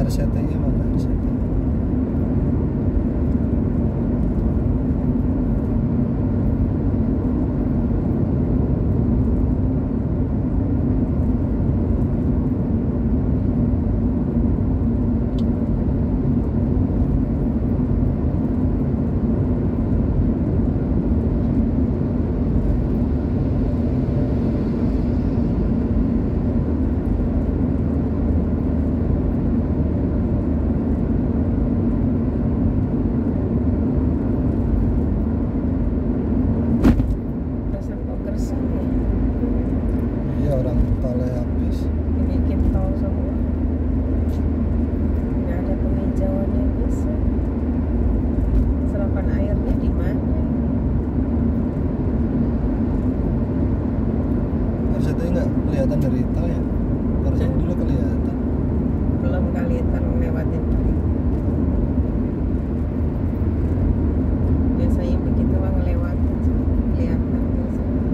RCTI mana RCTI? Kelihatan dari tol ya? Harusnya dulu kelihatan. Belum kelihatan lewatin. Biasanya begitu bang lewatin kelihatan biasanya.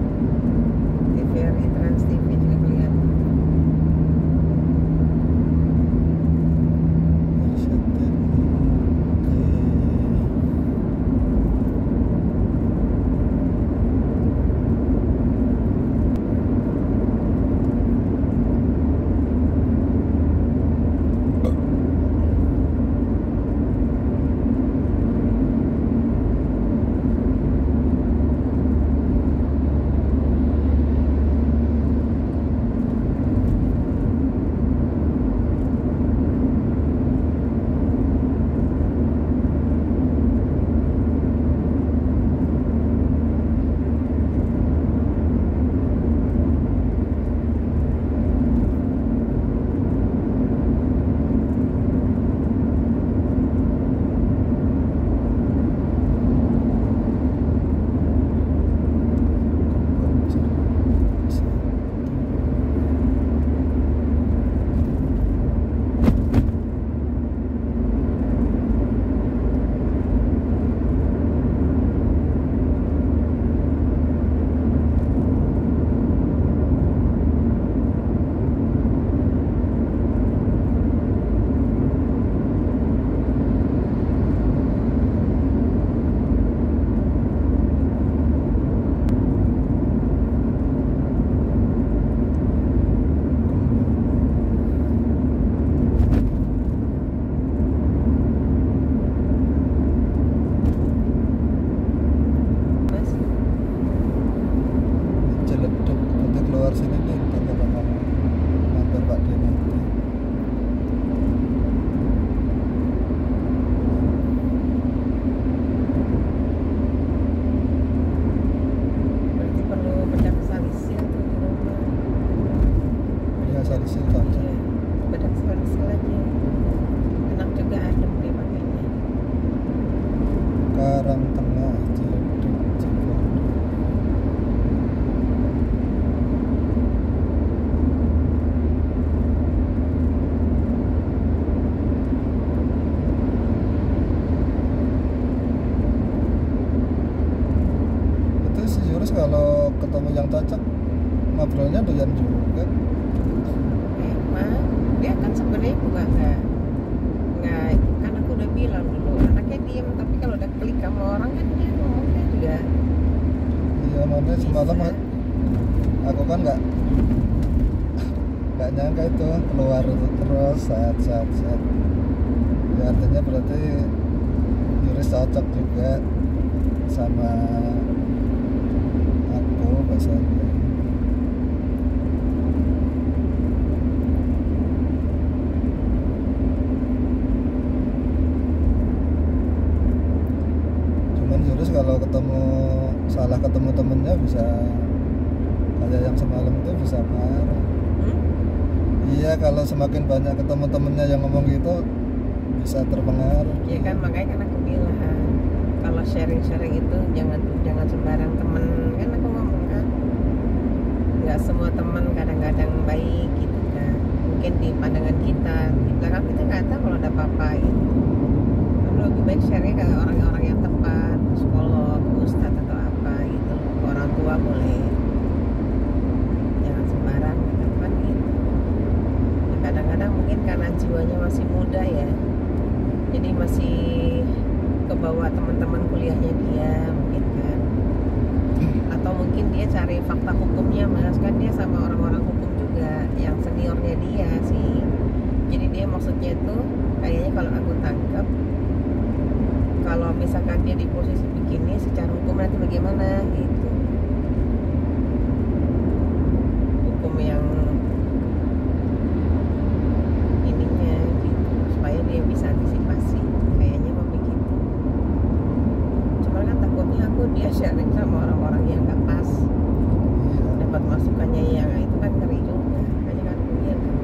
TVRI Trans TV juga kelihatan. Kalau ketemu yang cocok ngobrolnya doyan juga. Emang dia kan sebenarnya juga nggak kan aku udah bilang dulu anaknya diem, tapi kalau udah klik sama orang kan dia ngomongnya juga. Iya, makanya semalam aku kan nggak nyangka itu keluar terus saat ya, artinya berarti Yuris cocok juga sama bahasanya. Cuman Yuris kalau salah ketemu temennya bisa kayak yang semalam itu bisa marah. Iya, kalau semakin banyak ketemu temennya yang ngomong gitu bisa terpengaruh. Iya kan, makanya kan aku bilang kalau sharing itu jangan sembarang temen. Kan aku ngomong kan nggak semua teman kadang-kadang baik gitu kan, mungkin di pandangan kita di belakang kita nggak tahu kalau ada apa-apa gitu. Lebih baik sharing ke orang-orang yang tepat, psikolog, ustadz atau apa gitu. Orang tua boleh, jangan sembarang gitu kan gitu. Kadang-kadang mungkin karena jiwanya masih muda ya, jadi masih kebawa teman-teman kuliahnya dia mungkin kan, atau mungkin dia cari fakta hukumnya mas, kan dia sama orang-orang hukum juga yang seniornya dia sih. Jadi dia maksudnya tuh kayaknya kalau aku tangkap, kalau misalkan dia di posisi begini secara hukum nanti bagaimana gitu, hukum yang ininya gitu, supaya dia bisa antisipasi, kayaknya mau begitu. Cuman kan takutnya aku dia sharing sama orang-orang yang gak pas, dapat masukannya yang itu kan ngeri juga, makanya kan kemudian kan.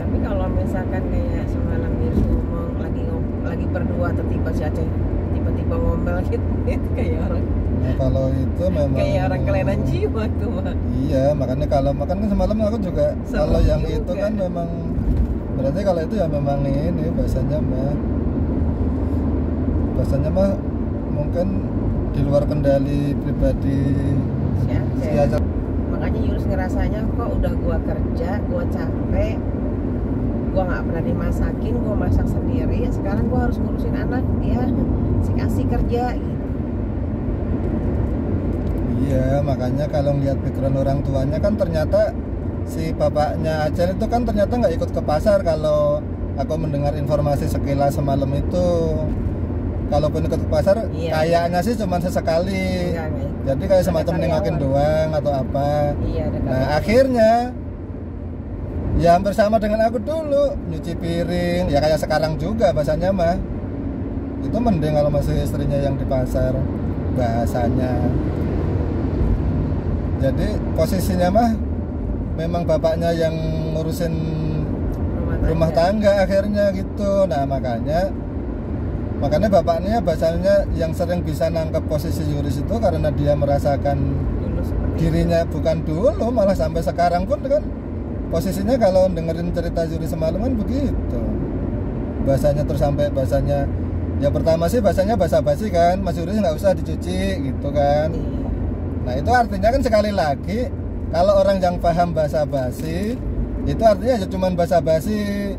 Tapi kalau misalkan kayak semalam dia ngomong lagi berdua, tiba-tiba si Aceh tiba-tiba ngomel gitu, kayak orang. Nah, kalau itu memang Kayak orang kelainan jiwa tuh mah. Iya, makanya kan semalam aku juga kalau yang juga. itu kan memang berarti kalau itu ya memang ini bahasanya mah mungkin di luar kendali pribadi si Acel. Makanya Yunus ngerasanya kok udah gua kerja, gua capek, gua nggak pernah dimasakin, gua masak sendiri, sekarang gua harus ngurusin anak dia si kasih kerja gitu. Iya, makanya kalau lihat pikiran orang tuanya kan ternyata si bapaknya Acel itu kan ternyata nggak ikut ke pasar. Kalau aku mendengar informasi sekilas semalam itu, kalaupun ikut ke pasar kayaknya sih cuma sesekali. Enggak. Jadi kayak semacam nengokin doang atau apa. Iya, nah akhirnya ya hampir sama dengan aku dulu, nyuci piring ya kayak sekarang juga bahasanya mah. Itu mending kalau masih istrinya yang di pasar bahasanya. Jadi posisinya mah memang bapaknya yang ngurusin rumah tangga akhirnya gitu. Nah makanya bapaknya bahasanya yang sering bisa nangkep posisi Yuris itu karena dia merasakan dirinya bukan dulu, malah sampai sekarang pun kan posisinya kalau dengerin cerita Yuris semalam kan begitu bahasanya. Terus sampai bahasanya ya pertama sih bahasanya basa-basi kan, Mas Yuris nggak usah dicuci gitu kan. Nah itu artinya kan sekali lagi kalau orang yang paham basa-basi itu artinya ya cuman basa-basi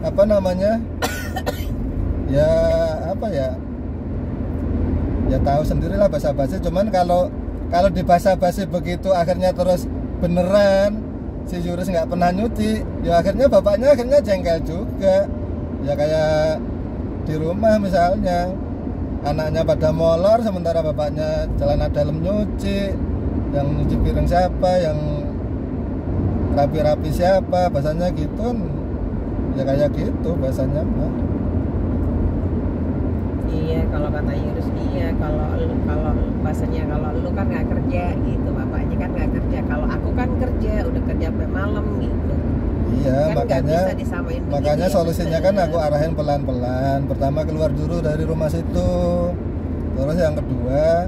apa namanya ya apa ya tahu sendirilah basa-basi. Cuman kalau di basa-basi begitu akhirnya terus beneran si Yuris nggak pernah nyuci, ya akhirnya bapaknya jengkel juga. Ya kayak di rumah misalnya anaknya pada molor sementara bapaknya celana dalam nyuci, yang nyuci piring siapa, yang rapi-rapi siapa, bahasanya gitu. Ya kayak gitu bahasanya mah. Iya, kalau kata Yunus iya, kalau bahasanya kalau lu kan nggak kerja gitu, bapaknya kan nggak kerja. Kalau aku kan kerja, udah kerja sampai malam gitu. Iya, kan makanya solusinya kan aku arahin pelan-pelan. Pertama keluar dulu dari rumah situ. Terus yang kedua,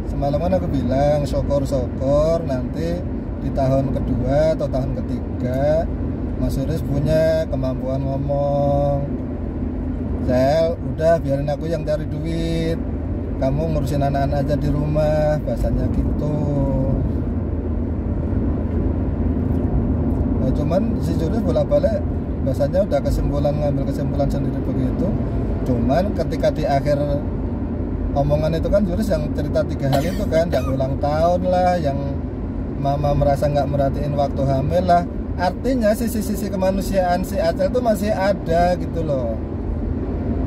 semalam kan aku bilang syukur nanti di tahun kedua atau tahun ketiga Mas Yuris punya kemampuan ngomong. Sel, udah biarin aku yang cari duit, kamu ngurusin anak-anak aja di rumah, bahasanya gitu. Nah, cuman si Yuris bolak-balik bahasanya udah ngambil kesimpulan sendiri begitu. Cuman ketika di akhir omongan itu kan Yuris yang cerita 3 hal itu kan, yang ulang tahun lah, yang mama merasa nggak merhatiin waktu hamil lah. Artinya sisi-sisi kemanusiaan si Acel itu masih ada gitu loh.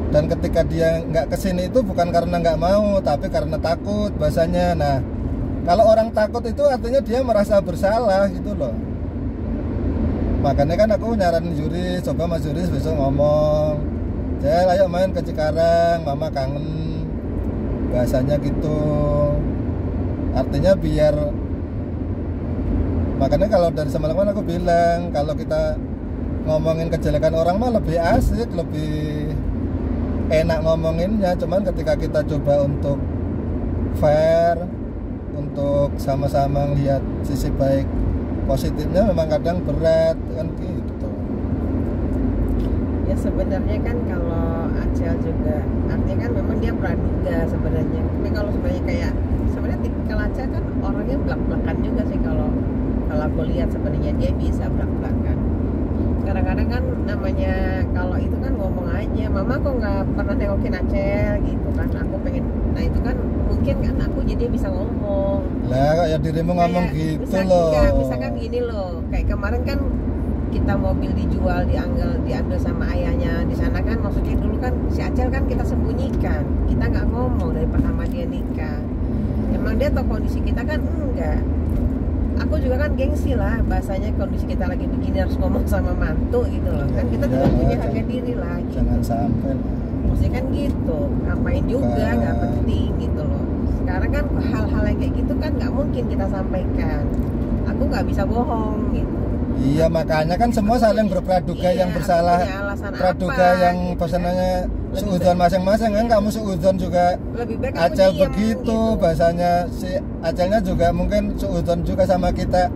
Dan ketika dia nggak kesini itu bukan karena nggak mau, tapi karena takut bahasanya. Nah kalau orang takut itu artinya dia merasa bersalah gitu loh. Makanya kan aku nyaranin Yuris, coba Mas Yuris besok ngomong, Cel ayo main ke Cikarang, mama kangen, bahasanya gitu. Artinya biar, makanya kalau dari semalam kan aku bilang kalau kita ngomongin kejelekan orang mah lebih asik, lebih enak ngomonginnya. Cuman ketika kita coba untuk fair, untuk sama-sama lihat sisi baik positifnya, memang kadang berat kan gitu. Ya sebenarnya kan kalau Acel juga artinya kan memang dia praduga sebenarnya. Tapi kalau sebenarnya kayak sebenarnya tipikal Acel kan orangnya belak-belakan juga sih kalau aku lihat sebenarnya dia bisa belak-belakan. Kadang-kadang kan namanya kalau itu kan ngomong aja, mama kok nggak pernah nengokin Acel gitu kan, aku pengen. Nah itu kan mungkin kan aku jadi bisa ngomong lah kayak dirimu ngomong kayak, gitu loh. misalkan gini loh, kayak kemarin kan kita mobil dijual, diambil sama ayahnya di sana kan, maksudnya dulu kan si Acel kan kita sembunyikan, kita nggak ngomong dari pertama dia nikah. Emang dia tahu kondisi kita kan enggak. Aku juga kan gengsi lah, bahasanya kondisi kita lagi begini harus ngomong sama mantu gitu loh kan, kita juga punya harga diri lah gitu. Jangan sampai lah. Maksudnya kan gitu, ngapain juga, nggak penting gitu loh. Sekarang kan hal-hal yang kayak gitu kan nggak mungkin kita sampaikan. Aku nggak bisa bohong gitu. Iya makanya kan semua saling berpraduga, Iya, yang bersalah punya alasan praduga apa, yang gitu pesanannya kan. seudon masing-masing kan, kamu seudon juga Lebih baik aku Acel diem, begitu gitu. bahasanya, si Acelnya juga mungkin seudon juga sama kita,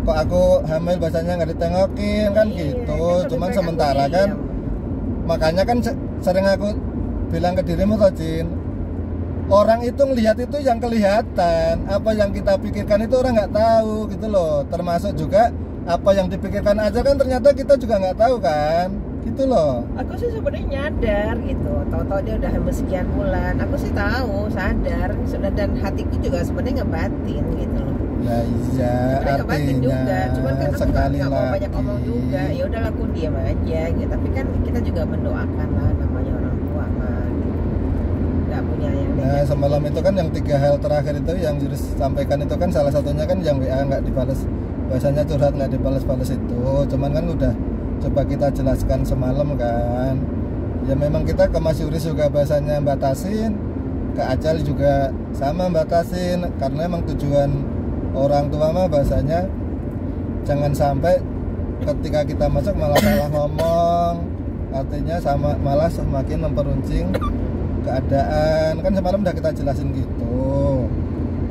kok aku hamil bahasanya nggak ditengokin kan Iya, gitu. kan lebih Cuman baik aku sementara diem. kan makanya kan sering aku bilang ke dirimu Tojin, orang itu ngelihat itu yang kelihatan, apa yang kita pikirkan itu orang nggak tahu gitu loh. Termasuk juga apa yang dipikirkan aja kan ternyata kita juga nggak tahu kan, gitu loh. Aku sih sebenarnya nyadar gitu, tahu-tahu dia udah hamil sekian bulan, aku sih tahu, sadar sudah, dan hatiku juga sebenarnya ngebatin gitu loh. Nah iya, Sebenarnya ngebatin artinya juga, cuman kan aku sekali nggak mau banyak lagi ngomong juga. Ya udahlah aku diam aja gitu. Tapi kan kita juga mendoakan lah, namanya orang tua mah gitu. Nggak punya yang Nah negatif. semalam itu kan yang 3 hal terakhir itu yang Juris sampaikan itu kan salah satunya kan yang WA nggak dibalas, bahasanya curhat nggak dibalas-balas itu. Cuman kan udah coba kita jelaskan semalam kan, ya memang kita ke Mas Yuris juga bahasanya batasin, ke Acel juga sama batasin, karena emang tujuan orang tua mah bahasanya jangan sampai ketika kita masuk malah salah ngomong, artinya sama malah semakin memperuncing keadaan. Kan semalam udah kita jelasin gitu.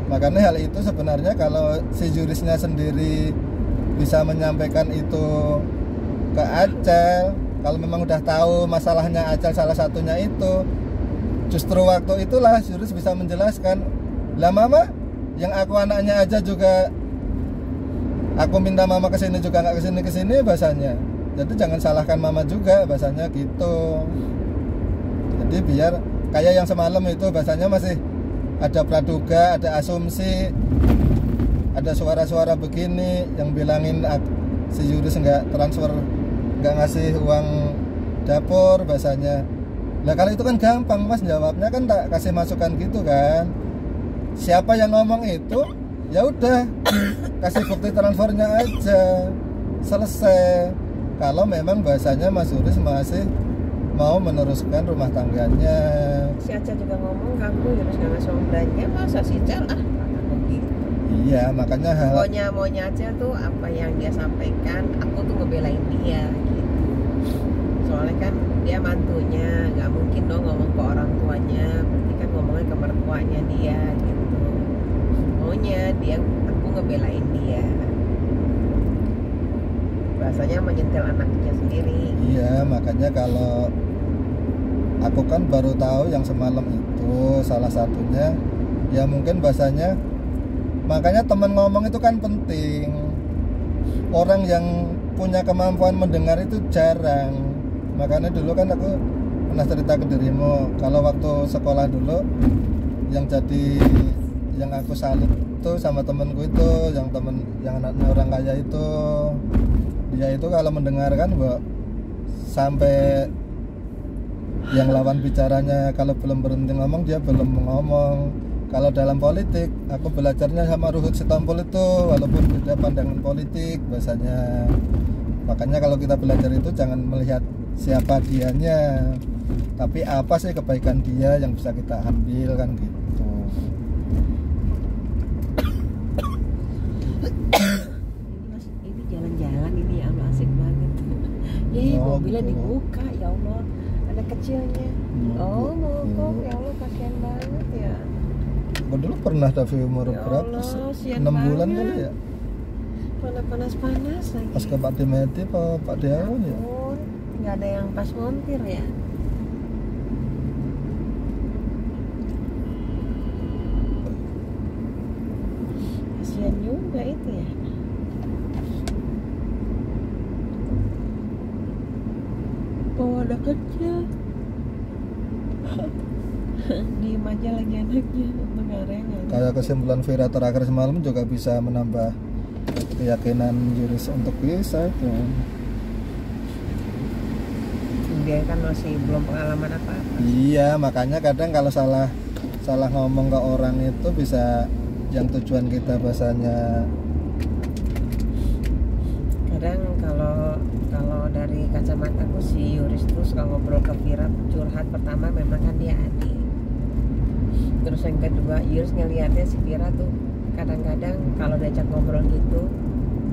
Makanya hal itu sebenarnya kalau si jurisnya sendiri bisa menyampaikan itu ke Acel, kalau memang udah tahu masalahnya Acel salah satunya itu, justru waktu itulah juris bisa menjelaskan, lah mama yang aku anaknya aja juga aku minta mama kesini juga nggak kesini bahasanya, jadi jangan salahkan mama juga bahasanya gitu. Jadi biar kayak yang semalam itu bahasanya masih ada praduga, ada asumsi, ada suara-suara begini yang bilangin si Yuris nggak transfer, nggak ngasih uang dapur bahasanya. Nah kalau itu kan gampang mas jawabnya, kan tak kasih masukan gitu kan. Siapa yang ngomong itu ya udah kasih bukti transfernya aja, selesai. Kalau memang bahasanya Mas Yuris masih mau meneruskan rumah tangganya. Si Acel juga ngomong ke aku, Yunus nggak ngasih uang belanja, masa si Acel kataku gitu. Iya makanya hal Maunya Acel tuh apa yang dia sampaikan, aku tuh ngebelain dia gitu. Soalnya kan dia mantunya, nggak mungkin dong ngomong ke orang tuanya, berarti kan ngomongnya ke mertuanya dia gitu. Maunya dia, aku ngebelain dia, bahasanya menyentil anaknya sendiri. Iya makanya kalau aku kan baru tahu yang semalam itu salah satunya, ya mungkin bahasanya, makanya teman ngomong itu kan penting. Orang yang punya kemampuan mendengar itu jarang. Makanya dulu kan aku pernah cerita ke dirimu, kalau waktu sekolah dulu yang aku salut itu sama temenku itu, yang anaknya orang kaya itu, dia itu kalau mendengarkan sampai yang lawan bicaranya kalau belum berhenti ngomong dia belum ngomong. Kalau dalam politik aku belajarnya sama Ruhut Sitompul itu, walaupun beda pandangan politik bahasanya. Makanya kalau kita belajar itu jangan melihat siapa dianya, tapi apa sih kebaikan dia yang bisa kita ambil kan gitu. Ini jalan-jalan ini ya Allah, asik banget. Mobilnya dibuka, ya Allah, ada kecilnya. Oh mogok, ya Allah, kasihan banget ya. Gue dulu pernah tapi umur Ya berapa Allah, sih? sian 6 bulan banget. kali ya. Panas-panas lagi. Pas ke Pak Dimeti Pak Dewan ya. Ampun, nggak ada yang pas montir ya. Kasihan juga itu ya. anak kecil. Diem aja lagi anaknya untuk ngarengan. Kayak kesimpulan Vira terakhir semalam juga bisa menambah keyakinan Yuris untuk bisa itu. Dia kan masih belum pengalaman apa-apa. Iya, makanya kadang kalau salah ngomong ke orang itu bisa yang tujuan kita bahasanya. Kadang kalau dari kacamataku si Yuris tuh suka ngobrol ke Vira curhat. Pertama memang kan dia adik. Terus yang kedua Yuris ngelihatnya si Vira tuh kadang-kadang kalau diajak ngobrol gitu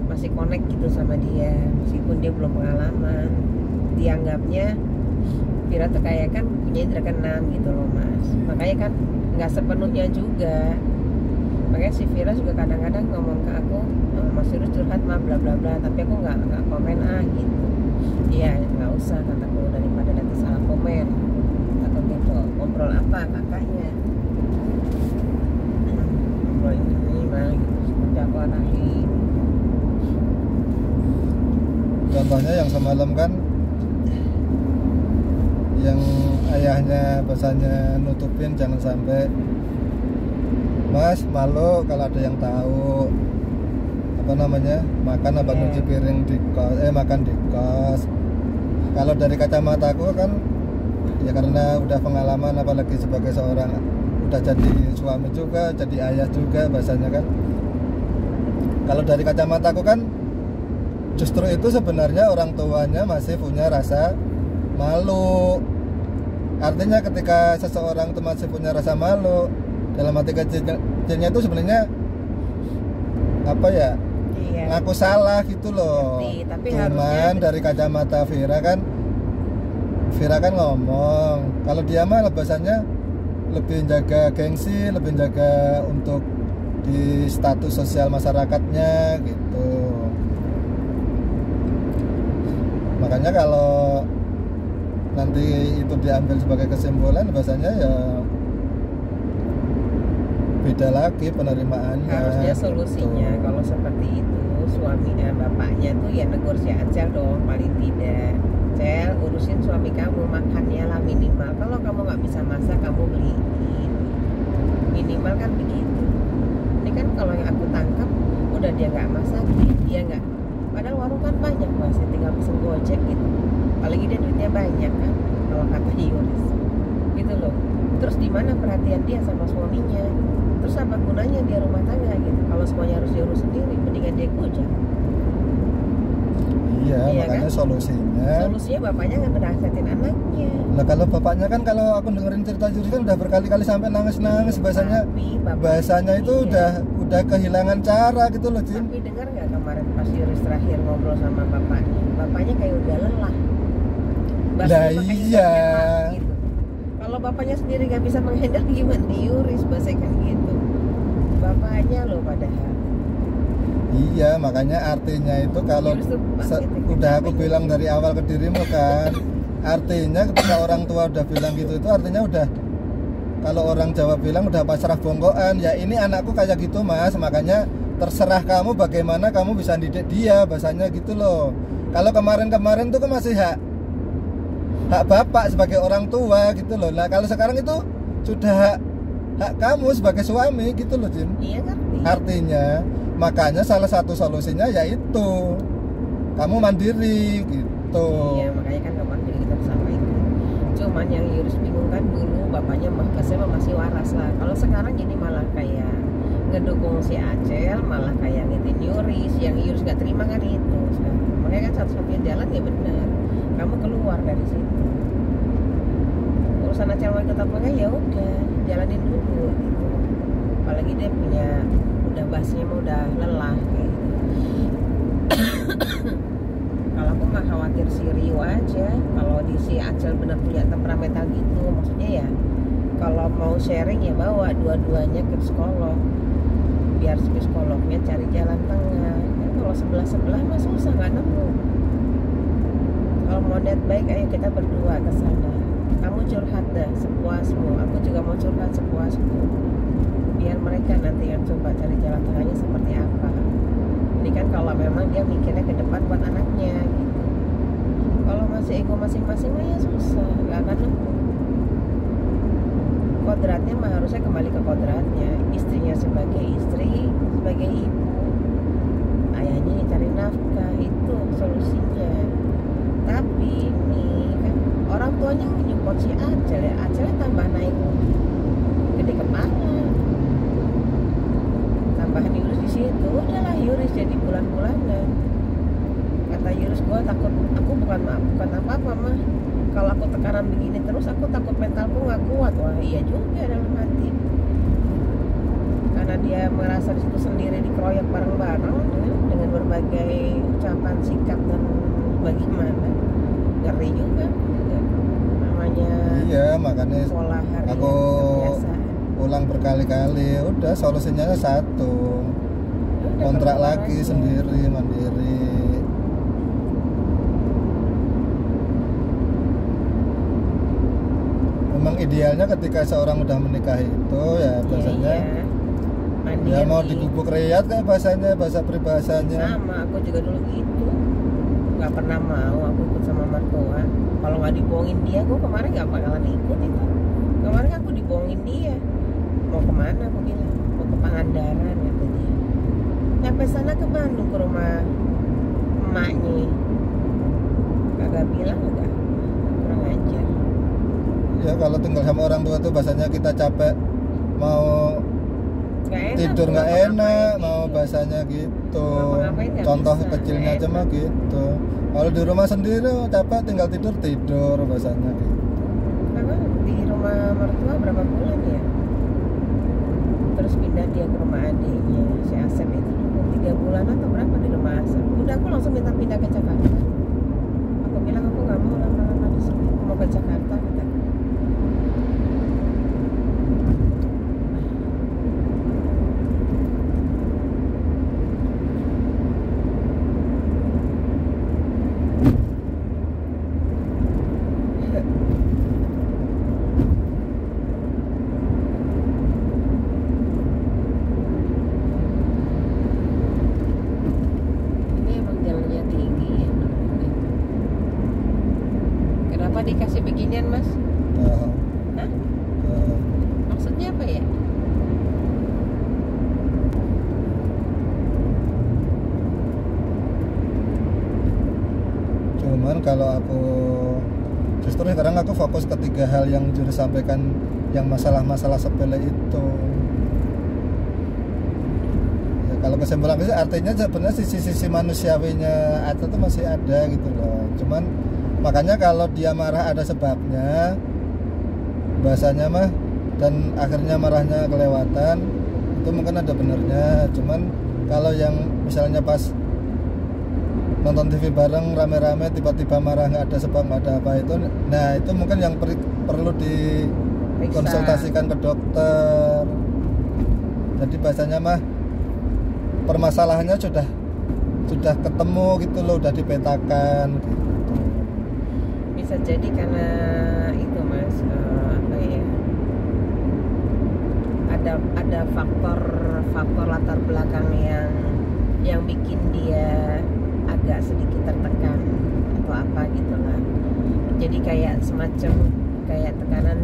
masih connect gitu sama dia meskipun dia belum pengalaman. Dianggapnya Vira tuh kayak kan punya indra keenam gitu loh mas. Makanya kan nggak sepenuhnya juga. Makanya si Vira juga kadang-kadang ngomong ke aku, Mas Yuris curhat mah bla bla bla, tapi aku nggak komen gitu. Iya nggak usah kataku, daripada nanti salah komen atau gitu. Ngobrol apa kakaknya? Ngobrol ini mah gitu. Seperti aku arahin. Contohnya yang semalam kan yang ayahnya bahasanya nutupin jangan sampai Mas malu kalau ada yang tahu apa namanya makan apa nyuci piring di kos, makan di kos. Kalau dari kacamataku kan ya karena udah pengalaman apalagi sebagai seorang udah jadi suami juga jadi ayah juga bahasanya kan. Kalau dari kacamataku kan justru itu sebenarnya orang tuanya masih punya rasa malu. Artinya ketika seseorang itu masih punya rasa malu dalam hati kecilnya itu sebenarnya apa ya, ngaku salah gitu loh. Tapi cuman dari kacamata Vira kan ngomong kalau dia mah bahasanya lebih jaga gengsi, lebih jaga untuk di status sosial masyarakatnya gitu. Makanya kalau nanti itu diambil sebagai kesimpulan bahasanya ya beda lagi penerimaannya. Harusnya solusinya gitu. Kalau seperti itu suaminya bapaknya tuh ya negur si Acel dong paling tidak. Cel urusin suami kamu makannya lah minimal. Kalau kamu nggak bisa masak kamu beliin. Minimal kan begitu. Ini kan kalau yang aku tangkap udah dia nggak masakin, dia nggak. Padahal warung kan banyak mas, tinggal pesen gojek gitu. Apalagi dia duitnya banyak kan, kalau kata Yuris, gitu loh. Terus di mana perhatian dia sama suaminya? Terus apa gunanya dia rumah tangga gitu? Kalau semuanya harus diurus sendiri, mendingan dia gojek. Iya, makanya kan? Solusinya bapaknya nggak ngerasatin anaknya. Nah kalau bapaknya kan kalau aku dengerin cerita Yuris kan udah berkali-kali sampai nangis bahasanya itu udah kehilangan cara gitu loh Jin. Tapi dengar nggak kemarin pas Yuris terakhir ngobrol sama bapaknya kayak udah lelah. Nah iya. Gitu. Kalau bapaknya sendiri nggak bisa menghandle gimana Yuris bahasanya kan gitu. Bapaknya loh padahal. Iya, makanya artinya itu kalau udah aku bilang dari awal ke dirimu kan, artinya ketika orang tua udah bilang gitu itu artinya udah, kalau orang Jawa bilang udah pasrah bongkoan. Ya ini anakku kayak gitu mas, makanya terserah kamu bagaimana kamu bisa didik dia, bahasanya gitu loh. Kalau kemarin tuh kan masih hak bapak sebagai orang tua gitu loh. Nah kalau sekarang itu sudah hak kamu sebagai suami gitu loh Jin. Iya ngerti. Artinya makanya salah satu solusinya yaitu kamu mandiri gitu. Iya makanya kan kemarin juga kita bersama itu. Cuman yang Yuris bingung kan dulu bapaknya masih waras lah. Kalau sekarang ini malah kayak ngedukung si Acel, malah kayak ngetin Yuris. Yang Yuris nggak terima kan itu. Makanya kan satu-satunya jalan ya benar. Kamu keluar dari situ. Urusan Acel mau ikut apa enggak ya udah jalanin dulu gitu. Apalagi dia punya udah basnya mah udah lelah kayak gitu. Kalau aku mah khawatir si Rio aja kalau di si Acel benar punya temperamental gitu. Maksudnya ya kalau mau sharing ya bawa dua-duanya ke psikolog biar psikolognya cari jalan tengah. Kan kalau sebelah mah susah nggak nemu. Kalau mau niat baik ayo kita berdua ke sana. Kamu curhat dah sepuasmu, aku juga mau curhat sepuasmu. Biar mereka nanti yang coba cari jalan tengahnya seperti apa. Ini kan kalau memang dia mikirnya ke depan buat anaknya gitu. Kalau masih ego masing-masing mah ya susah, nggak akan nemu. Kodratnya mah harusnya kembali ke kodratnya. Istrinya sebagai istri, sebagai ibu, ayahnya cari nafkah, itu solusinya. Tapi ini kan orang tuanya menyupport si Acel ya, Acelnya tambah naik gede kepala, tambahan Yurus di situ, udahlah Yurus jadi bulan-bulanan. Kata Yurus, gue takut, aku bukan apa-apa mah, kalau aku tekanan begini terus aku takut mentalku nggak kuat. Wah iya juga dalam hati, karena dia merasa di situ sendiri dikeroyok bareng-bareng ya, dengan berbagai ucapan, sikap dan bagaimana, ngeri juga namanya. Iya, makanya pola harian aku kebiasaan. ulang berkali-kali. Udah solusinya satu, Udah, kontrak keluar lagi aja. sendiri, mandiri. Memang idealnya ketika seorang udah menikah itu ya biasanya Iya, mandiri. ya mau digubuk reyat kayak bahasanya, bahasa peribahasanya. Sama, aku juga dulu gitu, nggak pernah mau aku ikut sama mertua. Kalau nggak dibohongin dia, aku kemarin nggak bakalan ikut itu. Kemarin aku dibohongin dia. Mau kemana? Aku bilang mau ke Pangandaran, kata dia. Sampai sana ke Bandung, ke rumah emaknya. Kagak bilang, enggak, kurang ajar. Ya kalau tinggal sama orang tua tuh bahasanya kita capek, mau Nggak enak, tidur nggak ngapa-ngapain enak, gitu. mau bahasanya gitu. Ngapa-ngapain nggak Contoh bisa, kecilnya nggak aja mah enak. gitu. Kalau di rumah sendiri capek tinggal tidur bahasanya gitu. Karena di rumah mertua berapa bulan ya? Terus pindah dia ke rumah adiknya si Asep itu 3 bulan atau berapa di rumah Asep. Udah aku langsung minta pindah ke Jakarta. Aku bilang aku nggak mau lama-lama di sini, aku mau ke Jakarta, kataku. Ini emang jalannya tinggi ya. Kenapa dikasih beginian, Mas? Nah, Hah? nah, Maksudnya apa ya? cuman kalau aku justru sekarang aku fokus ke 3 hal yang Juri sampaikan, yang masalah-masalah sepele itu. Ya, kalau kesimpulan itu artinya sebenarnya sisi-sisi manusiawinya Atta tuh masih ada gitu loh. Cuman makanya kalau dia marah ada sebabnya bahasanya mah, dan akhirnya marahnya kelewatan, itu mungkin ada benernya. Cuman kalau yang misalnya pas nonton TV bareng rame-rame tiba-tiba marah nggak ada sebab, nggak ada apa itu, nah itu mungkin yang perlu dikonsultasikan ke dokter. Jadi bahasanya mah permasalahannya sudah ketemu gitu loh, udah dipetakan gitu. Bisa jadi karena itu, Mas, apa ya, ada faktor latar belakang yang bikin dia agak sedikit tertekan atau apa gitu lah. Jadi kayak semacam kayak tekanan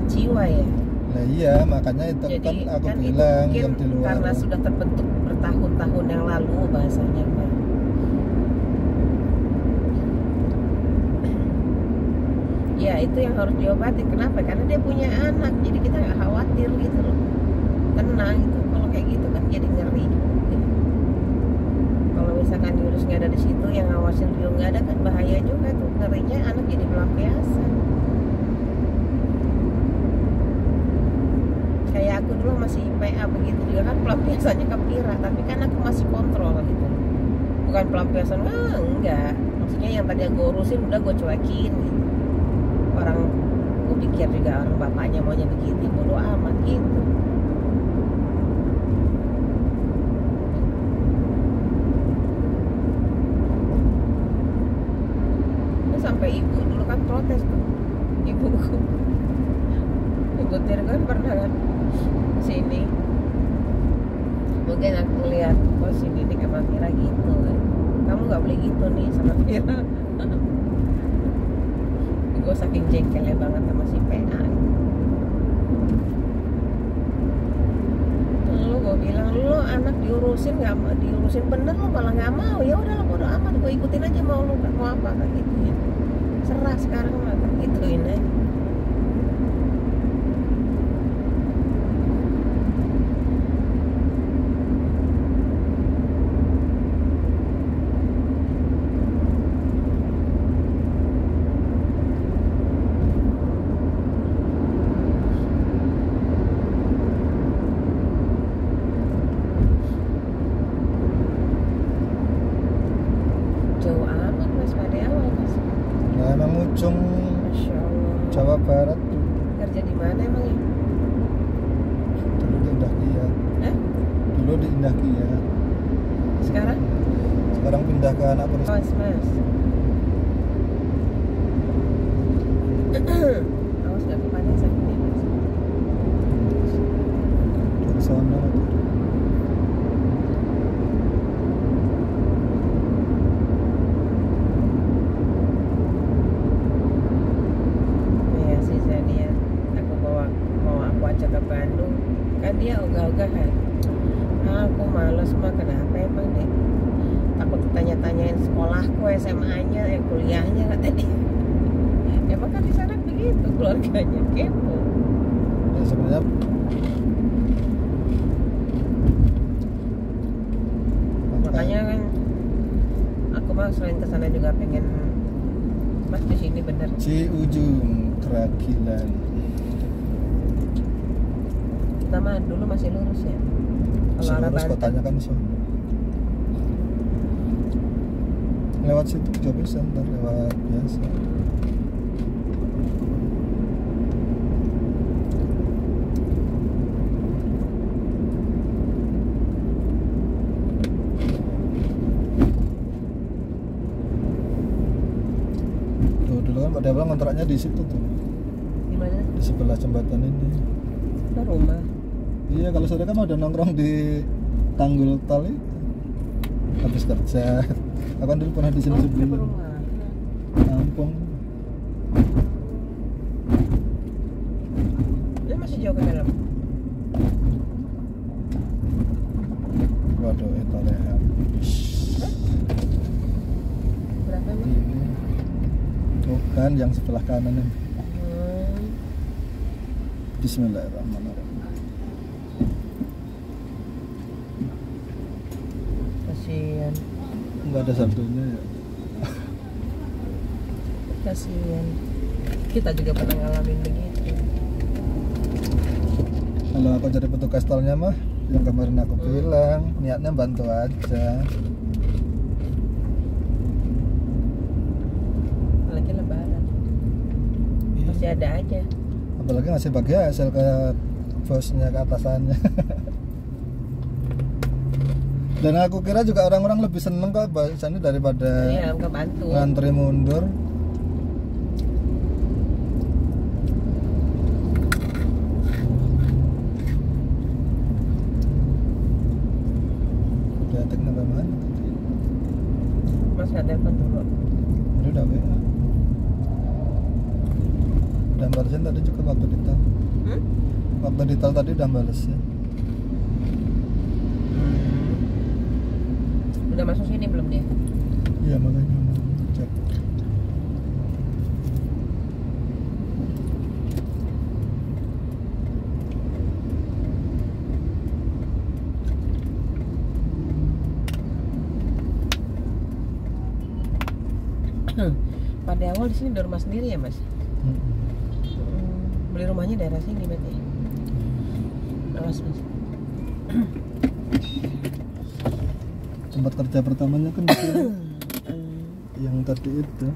jiwa ya. Nah iya, makanya itu Jadi kan aku kan itu bilang mungkin yang di luar. karena sudah terbentuk bertahun-tahun yang lalu bahasanya, Mbak. Ya itu yang harus diobati. Kenapa? Karena dia punya anak, jadi kita nggak khawatir gitu loh, tenang gitu. Kalau kayak gitu kan jadi ngeri gitu. Kalau misalkan Yunus nggak ada di situ, yang ngawasin Rio nggak ada, kan bahaya juga tuh. Ngerinya anak jadi pelampiasan. Kayak aku dulu masih PA begitu juga kan, pelampiasannya ke Pira, tapi kan aku masih kontrol gitu. Bukan pelampiasan, enggak. Maksudnya yang tadi gue urusin udah gue cuekin gitu. Orang gue pikir juga orang bapaknya maunya begitu, bodo amat gitu. Terus sampai ibu dulu kan protes tuh, ibuku. Ibu Tir kan pernah kan sini, mungkin aku lihat oh si Didik sama Tira gitu kan, kamu lu nggak boleh gitu nih sama Vira. Gue saking jengkelnya banget sama si PA. Lu gue bilang lu anak diurusin nggak diurusin bener, lu malah nggak mau. Ya udah lah bodo amat, gue ikutin aja mau lu mau apa kan gituin. Serah sekarang mah gituin aja. Jauh amat mas pada awal mas. Nah emang ujung Masya Allah. Jawa Barat tuh. Kerja di mana emang ya? Dulu di Indah Kiat. Hah? Dulu di Indah Kiat. Sekarang? Sekarang pindah ke anak perusahaan. Mas mas. Awas gak kepanasan ini mas. Dari sana tuh. Iya sih Zania. Aku mau aku ajak ke Bandung. Kan dia ogah-ogahan. Aku males mah, kenapa emang deh? Takut ditanya-tanyain sekolahku, SMA-nya, kuliahnya kata dia. Emang kan di sana begitu keluarganya kepo. Ya sebenarnya Makanya kan aku mah selain kesana juga pengen mas di sini bener. Ci ujung Keragilan. Kita mah dulu masih lurus ya. Kalau arah Seluruh Banten. kotanya kan sono. Lewat situ juga bisa, ntar lewat biasa. Tuh, dulu kan pada awal kontraknya di situ tuh, Gimana? di sebelah jembatan ini. Ke rumah. Iya, kalau sore kan udah nongkrong di Tanggul Tol itu. Habis kerja. Aku kan dulu pernah di sini Oh, ke sebelum. rumah. Kampung. Dia masih jauh ke dalam. Waduh, itu leher. Berapa emang? Ini. Bukan yang sebelah kanan ini. Bismillahirrahmanirrahim. Kasian. Enggak ada saldonya ya. Kasian. Kita juga pernah ngalamin begitu. Kalau aku jadi petugas tolnya mah, yang kemarin aku bilang, niatnya bantu aja. Apalagi lebaran. Masih ada aja. Apalagi ngasih bagi hasil ke bosnya, ke atasannya. Dan aku kira juga orang-orang lebih seneng kok bahasanya daripada Iya, kebantu. ngantri mundur. Udah tek nambah mana? Mas nggak telepon dulu. Ini udah WA. Udah balesin tadi juga waktu di tol. Waktu di tol tadi udah balesin. Udah masuk sini belum dia? Iya makanya mau cek. Pada awal di sini udah rumah sendiri ya mas? Beli rumahnya daerah sini berarti. Awas mas. Tempat kerja pertamanya kan di sini. Yang tadi itu.